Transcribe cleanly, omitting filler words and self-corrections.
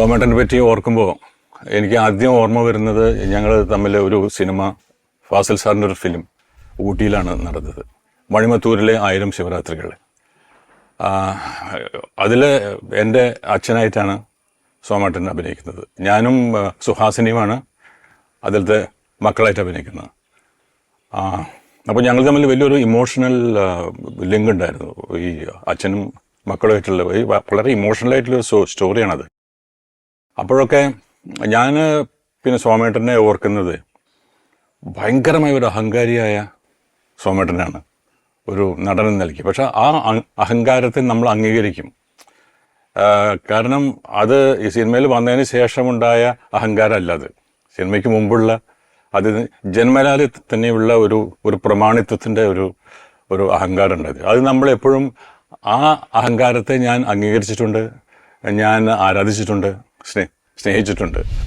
ടോമാറ്റോനെ പറ്റി ഓർക്കുമ്പോൾ എനിക്ക് ആദ്യം ഓർമ്മ വരുന്നത് ഞങ്ങൾ തമ്മിൽ ഒരു സിനിമ, ഫാസിൽ സാറിൻ്റെ ഒരു ഫിലിം ഊട്ടിയിലാണ് നടന്നത്, മണിമത്തൂരിലെ 1000 ശിവരാത്രികൾ. അതിൽ എൻ്റെ അച്ഛനായിട്ടാണ് സോമേട്ടൻ അഭിനയിക്കുന്നത്. ഞാനും സുഹാസിനിയുമാണ് അതിലത്തെ മക്കളായിട്ട് അഭിനയിക്കുന്നത്. അപ്പോൾ ഞങ്ങൾ തമ്മിൽ വലിയൊരു ഇമോഷണൽ ലിങ്ക് ഉണ്ടായിരുന്നു. ഈ അച്ഛനും മക്കളുമായിട്ടുള്ള വളരെ ഇമോഷണലായിട്ടുള്ള സ്റ്റോറിയാണത്. അപ്പോഴൊക്കെ ഞാൻ പിന്നെ സോമേട്ടനെ ഓർക്കുന്നത് ഭയങ്കരമായ ഒരു അഹങ്കാരിയായ സോമേട്ടനാണ് ഒരു നടൻ നൽകി. പക്ഷെ ആ അഹങ്കാരത്തെ നമ്മൾ അംഗീകരിക്കും. കാരണം അത് ഈ സിനിമയിൽ വന്നതിന് ശേഷമുണ്ടായ അഹങ്കാരമല്ല, അത് സിനിമയ്ക്ക് മുമ്പുള്ള, അത് ജന്മനാല് തന്നെയുള്ള ഒരു പ്രമാണിത്വത്തിൻ്റെ ഒരു അഹങ്കാരം ഉണ്ടായത്. അത് നമ്മളെപ്പോഴും ആ അഹങ്കാരത്തെ ഞാൻ അംഗീകരിച്ചിട്ടുണ്ട്, ഞാൻ ആരാധിച്ചിട്ടുണ്ട്, സ്നേഹിച്ചിട്ടുണ്ട്.